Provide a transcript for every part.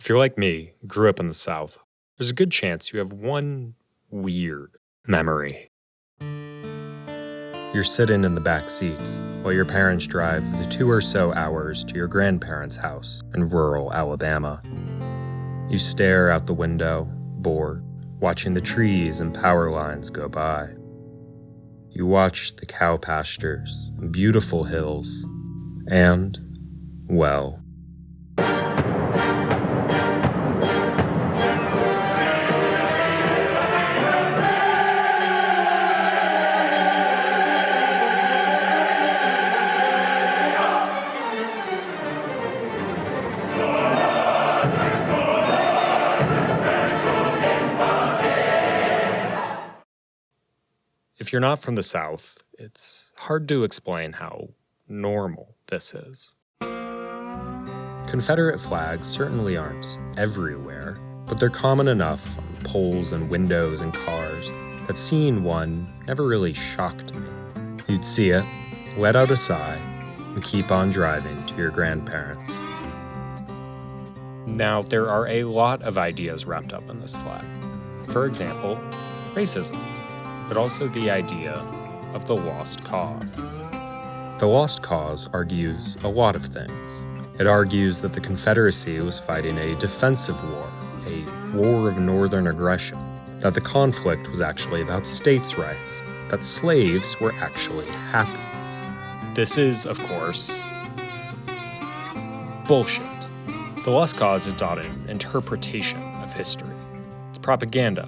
If you're like me, grew up in the South, there's a good chance you have one weird memory. You're sitting in the back seat while your parents drive the 2 or so hours to your grandparents' house in rural Alabama. You stare out the window, bored, watching the trees and power lines go by. You watch the cow pastures and beautiful hills, and, well, if you're not from the South, it's hard to explain how normal this is. Confederate flags certainly aren't everywhere, but they're common enough on poles and windows and cars that seeing one never really shocked me. You'd see it, let out a sigh, and keep on driving to your grandparents. Now, there are a lot of ideas wrapped up in this flag. For example, racism, but also the idea of the lost cause. The lost cause argues a lot of things. It argues that the Confederacy was fighting a defensive war, a war of northern aggression, that the conflict was actually about states' rights, that slaves were actually happy. This is, of course, bullshit. The lost cause is not an interpretation of history. It's propaganda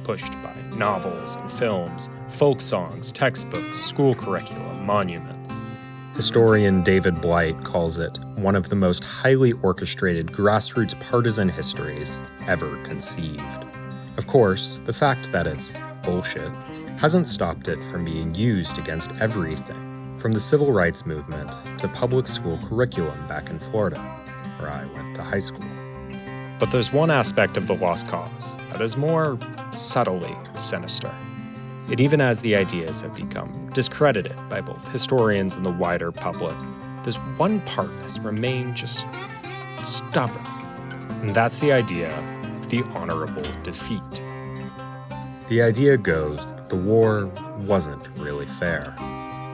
pushed by novels and films, folk songs, textbooks, school curriculum, monuments. Historian David Blight calls it one of the most highly orchestrated grassroots partisan histories ever conceived. Of course, the fact that it's bullshit hasn't stopped it from being used against everything, from the civil rights movement to public school curriculum back in Florida, where I went to high school. But there's one aspect of the lost cause that is more subtly sinister. It even as the ideas have become discredited by both historians and the wider public, there's one part that's remained just stubborn, and that's the idea of the honorable defeat. The idea goes that the war wasn't really fair.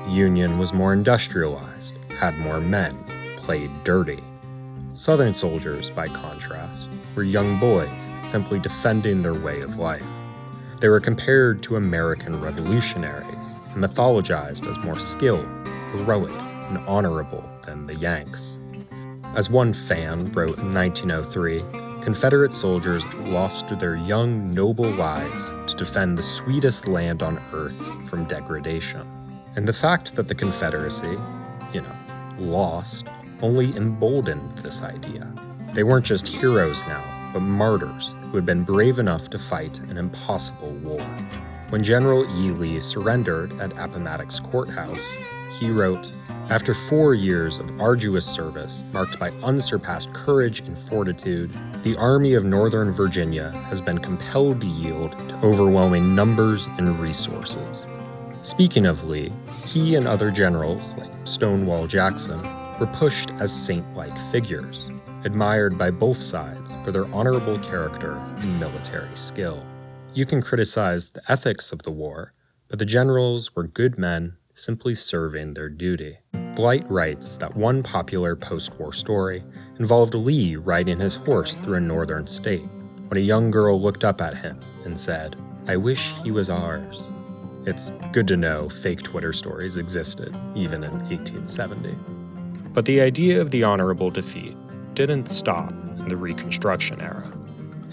The Union was more industrialized, had more men, played dirty. Southern soldiers, by contrast, were young boys simply defending their way of life. They were compared to American revolutionaries and mythologized as more skilled, heroic, and honorable than the Yanks. As one fan wrote in 1903, Confederate soldiers lost their young, noble lives to defend the sweetest land on earth from degradation. And the fact that the Confederacy, lost, only emboldened this idea. They weren't just heroes now, but martyrs who had been brave enough to fight an impossible war. When General E. Lee surrendered at Appomattox Courthouse, he wrote, "After 4 years of arduous service, marked by unsurpassed courage and fortitude, the Army of Northern Virginia has been compelled to yield to overwhelming numbers and resources." Speaking of Lee, he and other generals, like Stonewall Jackson, were pushed as saint-like figures, admired by both sides for their honorable character and military skill. You can criticize the ethics of the war, but the generals were good men simply serving their duty. Blight writes that one popular post-war story involved Lee riding his horse through a northern state when a young girl looked up at him and said, "I wish he was ours." It's good to know fake Twitter stories existed, even in 1870. But the idea of the honorable defeat didn't stop in the Reconstruction era.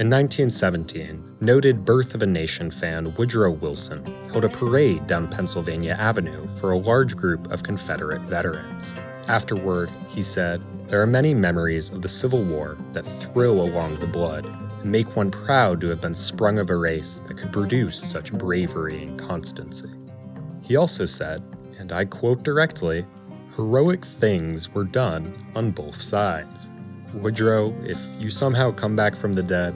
In 1917, noted Birth of a Nation fan Woodrow Wilson held a parade down Pennsylvania Avenue for a large group of Confederate veterans. Afterward, he said, "There are many memories of the Civil War that thrill along the blood and make one proud to have been sprung of a race that could produce such bravery and constancy." He also said, and I quote directly, "Heroic things were done on both sides." Woodrow, if you somehow come back from the dead,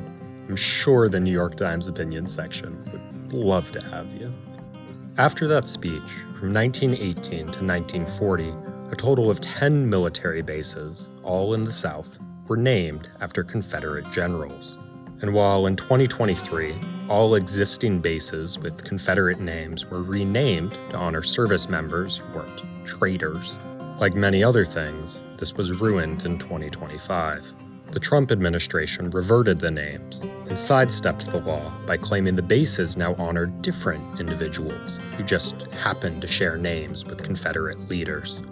I'm sure the New York Times opinion section would love to have you. After that speech, from 1918 to 1940, a total of 10 military bases, all in the South, were named after Confederate generals. And while in 2023, all existing bases with Confederate names were renamed to honor service members who weren't traitors, like many other things, this was ruined in 2025. The Trump administration reverted the names and sidestepped the law by claiming the bases now honored different individuals who just happened to share names with Confederate leaders.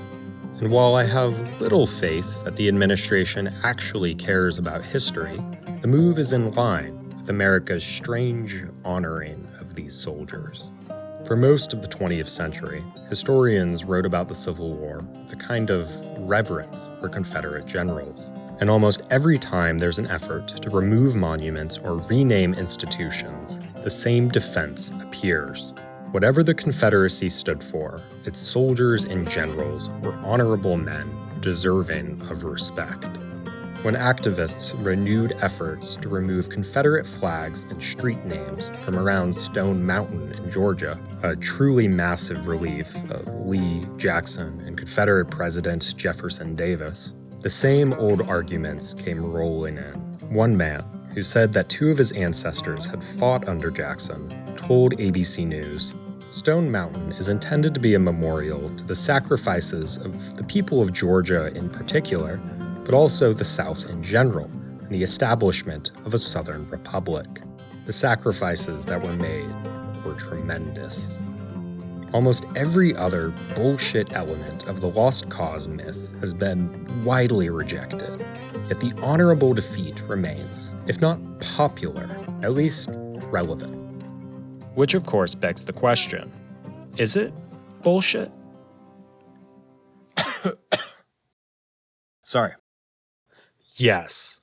And while I have little faith that the administration actually cares about history, the move is in line with America's strange honoring of these soldiers. For most of the 20th century, historians wrote about the Civil War with a kind of reverence for Confederate generals. And almost every time there's an effort to remove monuments or rename institutions, the same defense appears. Whatever the Confederacy stood for, its soldiers and generals were honorable men deserving of respect. When activists renewed efforts to remove Confederate flags and street names from around Stone Mountain in Georgia, a truly massive relief of Lee, Jackson, and Confederate President Jefferson Davis, the same old arguments came rolling in. One man, who said that two of his ancestors had fought under Jackson, told ABC News, "Stone Mountain is intended to be a memorial to the sacrifices of the people of Georgia in particular, but also the South in general, and the establishment of a Southern Republic. The sacrifices that were made were tremendous." Almost every other bullshit element of the Lost Cause myth has been widely rejected, yet the honorable defeat remains, if not popular, at least relevant. Which of course begs the question, is it bullshit? Sorry. Yes.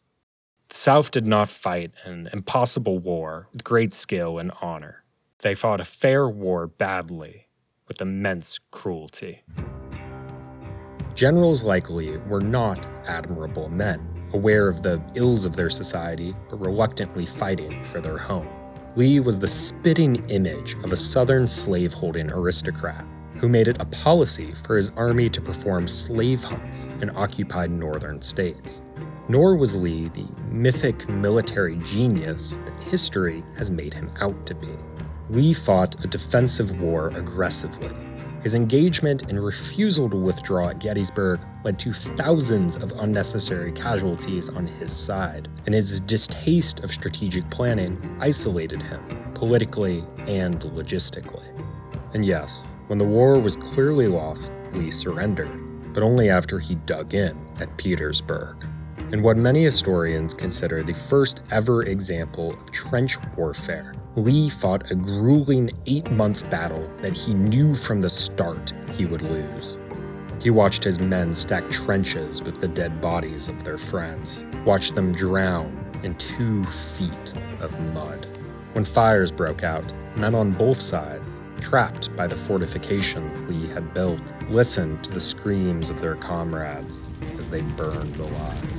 The South did not fight an impossible war with great skill and honor. They fought a fair war badly, with immense cruelty. Generals like Lee were not admirable men, aware of the ills of their society, but reluctantly fighting for their home. Lee was the spitting image of a Southern slave-holding aristocrat who made it a policy for his army to perform slave hunts in occupied northern states. Nor was Lee the mythic military genius that history has made him out to be. Lee fought a defensive war aggressively. His engagement and refusal to withdraw at Gettysburg led to thousands of unnecessary casualties on his side, and his distaste of strategic planning isolated him, politically and logistically. And yes, when the war was clearly lost, Lee surrendered, but only after he dug in at Petersburg. In what many historians consider the first ever example of trench warfare, Lee fought a grueling 8-month battle that he knew from the start he would lose. He watched his men stack trenches with the dead bodies of their friends, watched them drown in 2 feet of mud. When fires broke out, men on both sides, trapped by the fortifications Lee had built, listened to the screams of their comrades as they burned alive.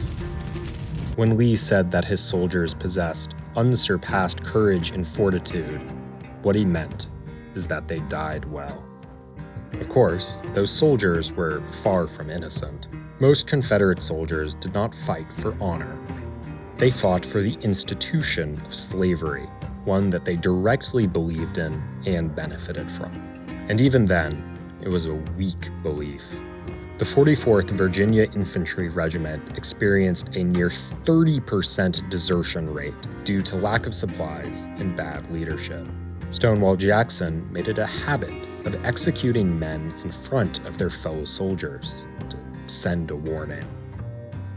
When Lee said that his soldiers possessed unsurpassed courage and fortitude, what he meant is that they died well. Of course, those soldiers were far from innocent. Most Confederate soldiers did not fight for honor. They fought for the institution of slavery, one that they directly believed in and benefited from. And even then, it was a weak belief. The 44th Virginia Infantry Regiment experienced a near 30% desertion rate due to lack of supplies and bad leadership. Stonewall Jackson made it a habit of executing men in front of their fellow soldiers to send a warning.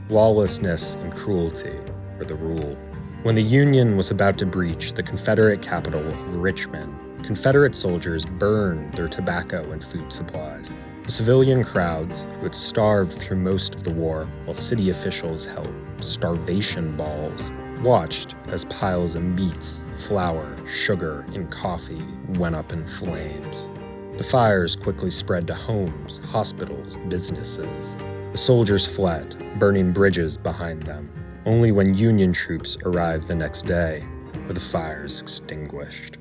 Lawlessness and cruelty were the rule. When the Union was about to breach the Confederate capital of Richmond, Confederate soldiers burned their tobacco and food supplies. The civilian crowds, who had starved through most of the war while city officials held starvation balls, watched as piles of meats, flour, sugar, and coffee went up in flames. The fires quickly spread to homes, hospitals, businesses. The soldiers fled, burning bridges behind them. Only when Union troops arrived the next day were the fires extinguished.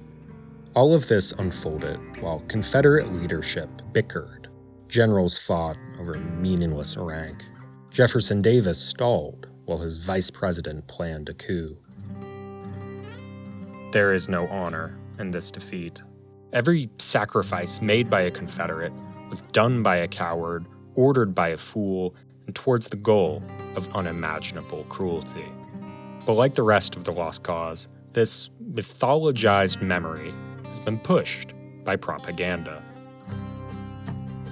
All of this unfolded while Confederate leadership bickered. Generals fought over meaningless rank. Jefferson Davis stalled, while his vice president planned a coup. There is no honor in this defeat. Every sacrifice made by a Confederate was done by a coward, ordered by a fool, and towards the goal of unimaginable cruelty. But like the rest of the Lost Cause, this mythologized memory has been pushed by propaganda.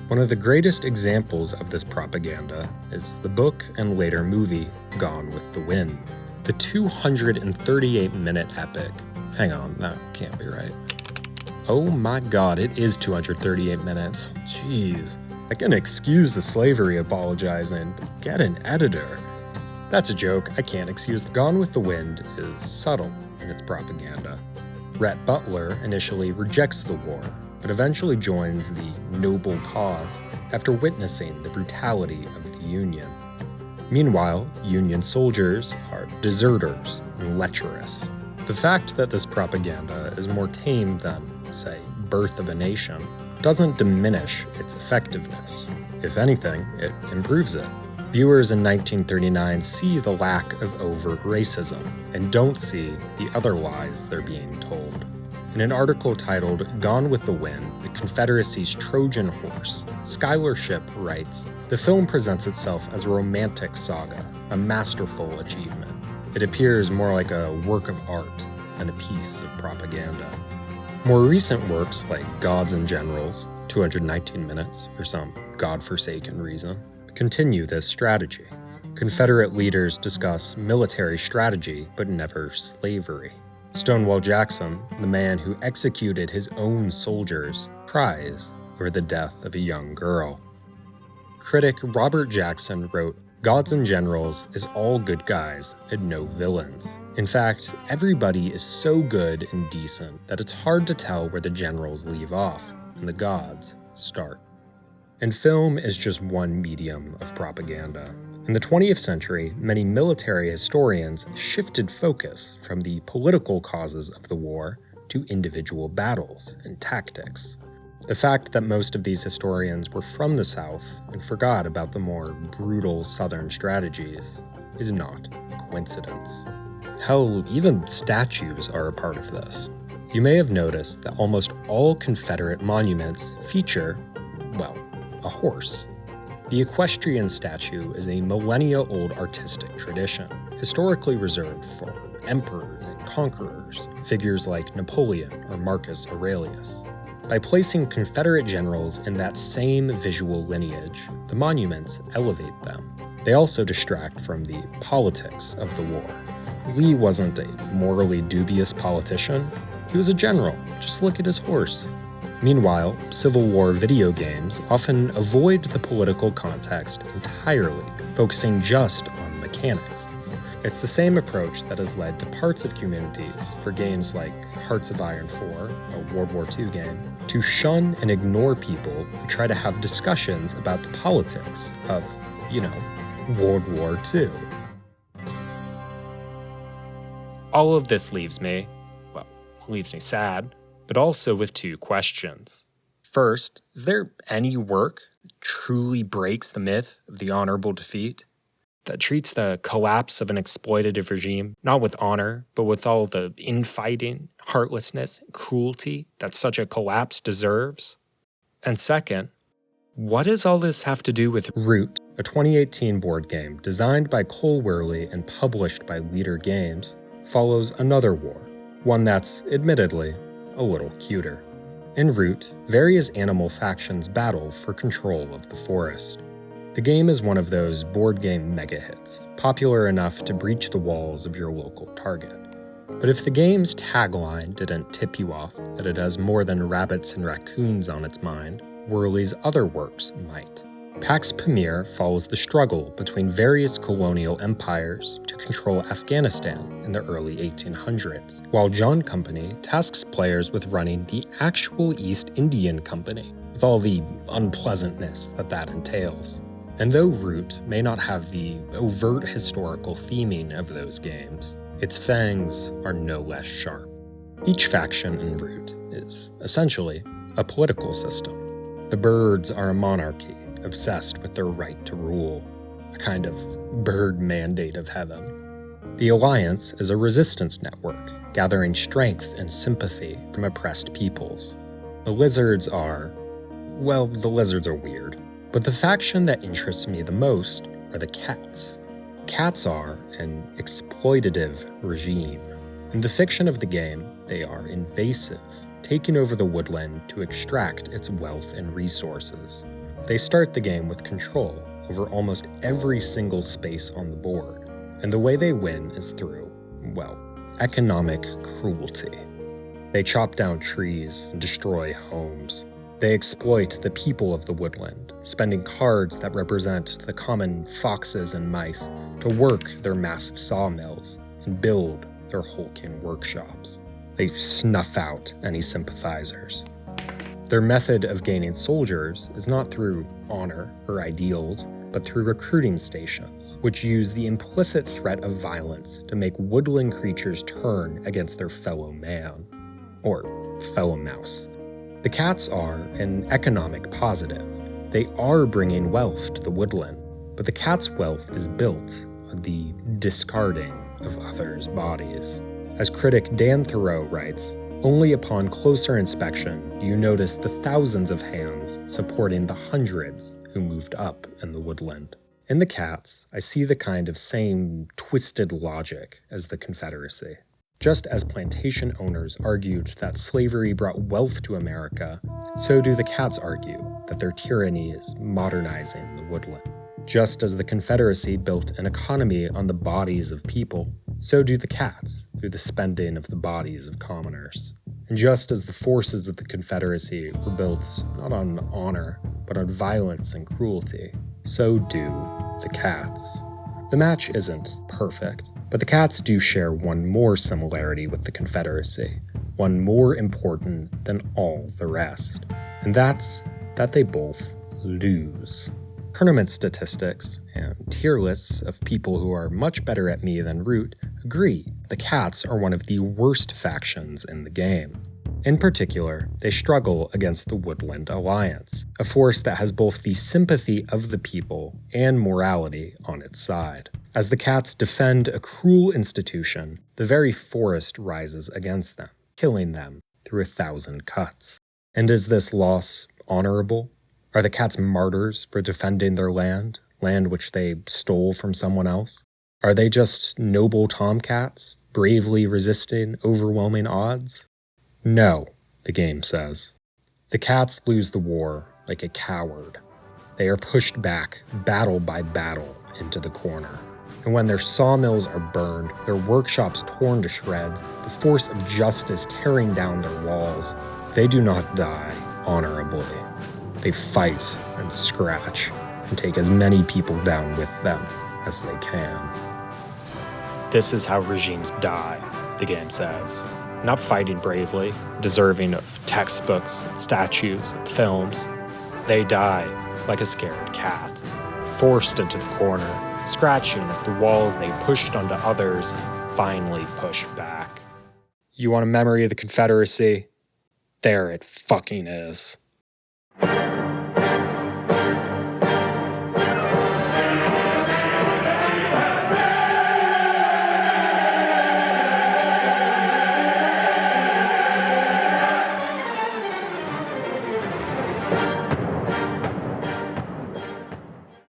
One of the greatest examples of this propaganda is the book and later movie Gone with the Wind. The 238-minute epic. Hang on, that can't be right. Oh my god, it is 238 minutes. Jeez. I can excuse the slavery apologizing, but get an editor. That's a joke, I can't excuse. Gone with the Wind is subtle in its propaganda. Rhett Butler initially rejects the war, but eventually joins the noble cause after witnessing the brutality of the Union. Meanwhile, Union soldiers are deserters and lecherous. The fact that this propaganda is more tame than, say, Birth of a Nation doesn't diminish its effectiveness. If anything, it improves it. Viewers in 1939 see the lack of overt racism and don't see the other lies they're being told. In an article titled Gone with the Wind, the Confederacy's Trojan Horse, Skylar Shipp writes, "The film presents itself as a romantic saga, a masterful achievement. It appears more like a work of art than a piece of propaganda." More recent works like Gods and Generals, 219 minutes for some godforsaken reason, continue this strategy. Confederate leaders discuss military strategy but never slavery. Stonewall Jackson, the man who executed his own soldiers, cries over the death of a young girl. Critic Robert Jackson wrote, "Gods and Generals is all good guys and no villains. In fact, everybody is so good and decent that it's hard to tell where the generals leave off and the gods start." And film is just one medium of propaganda. In the 20th century, many military historians shifted focus from the political causes of the war to individual battles and tactics. The fact that most of these historians were from the South and forgot about the more brutal Southern strategies is not a coincidence. Hell, even statues are a part of this. You may have noticed that almost all Confederate monuments feature, well, a horse. The equestrian statue is a millennia-old artistic tradition, historically reserved for emperors and conquerors, figures like Napoleon or Marcus Aurelius. By placing Confederate generals in that same visual lineage, the monuments elevate them. They also distract from the politics of the war. Lee wasn't a morally dubious politician. He was a general. Just look at his horse. Meanwhile, Civil War video games often avoid the political context entirely, focusing just on mechanics. It's the same approach that has led to parts of communities for games like Hearts of Iron 4, a World War II game, to shun and ignore people who try to have discussions about the politics of, World War II. All of this leaves me sad, but also with two questions. First, is there any work that truly breaks the myth of the honorable defeat? That treats the collapse of an exploitative regime not with honor, but with all the infighting, heartlessness, and cruelty that such a collapse deserves? And second, what does all this have to do with Root, a 2018 board game designed by Cole Wehrle and published by Leader Games, follows another war, one that's, admittedly, a little cuter. In Root, various animal factions battle for control of the forest. The game is one of those board game mega hits, popular enough to breach the walls of your local Target. But if the game's tagline didn't tip you off that it has more than rabbits and raccoons on its mind, Wehrle's other works might. Pax Pamir follows the struggle between various colonial empires to control Afghanistan in the early 1800s, while John Company tasks players with running the actual East Indian Company, with all the unpleasantness that entails. And though Root may not have the overt historical theming of those games, its fangs are no less sharp. Each faction in Root is, essentially, a political system. The birds are a monarchy, obsessed with their right to rule, a kind of bird mandate of heaven. The Alliance is a resistance network, gathering strength and sympathy from oppressed peoples. The lizards are weird. But the faction that interests me the most are the cats. Cats are an exploitative regime. In the fiction of the game, they are invasive, taking over the woodland to extract its wealth and resources. They start the game with control over almost every single space on the board, and the way they win is through, economic cruelty. They chop down trees and destroy homes. They exploit the people of the woodland, spending cards that represent the common foxes and mice to work their massive sawmills and build their hulking workshops. They snuff out any sympathizers. Their method of gaining soldiers is not through honor or ideals, but through recruiting stations, which use the implicit threat of violence to make woodland creatures turn against their fellow man, or fellow mouse. The cats are an economic positive. They are bringing wealth to the woodland, but the cat's wealth is built on the discarding of others' bodies. As critic Dan Thoreau writes, only upon closer inspection do you notice the thousands of hands supporting the hundreds who moved up in the woodland. In the cats, I see the kind of same twisted logic as the Confederacy. Just as plantation owners argued that slavery brought wealth to America, so do the cats argue that their tyranny is modernizing the woodland. Just as the Confederacy built an economy on the bodies of people, so do the cats through the spending of the bodies of commoners. And just as the forces of the Confederacy were built not on honor, but on violence and cruelty, so do the cats. The match isn't perfect, but the cats do share one more similarity with the Confederacy, one more important than all the rest, and that's that they both lose. Tournament statistics and tier lists of people who are much better at me than Root agree the cats are one of the worst factions in the game. In particular, they struggle against the Woodland Alliance, a force that has both the sympathy of the people and morality on its side. As the cats defend a cruel institution, the very forest rises against them, killing them through 1,000 cuts. And is this loss honorable? Are the cats martyrs for defending their land which they stole from someone else? Are they just noble tomcats, bravely resisting overwhelming odds? No, the game says. The cats lose the war like a coward. They are pushed back, battle by battle, into the corner. And when their sawmills are burned, their workshops torn to shreds, the force of justice tearing down their walls, they do not die honorably. They fight and scratch and take as many people down with them as they can. This is how regimes die, the game says. Not fighting bravely, deserving of textbooks and statues and films. They die like a scared cat, forced into the corner, scratching as the walls they pushed onto others finally push back. You want a memory of the Confederacy? There it fucking is.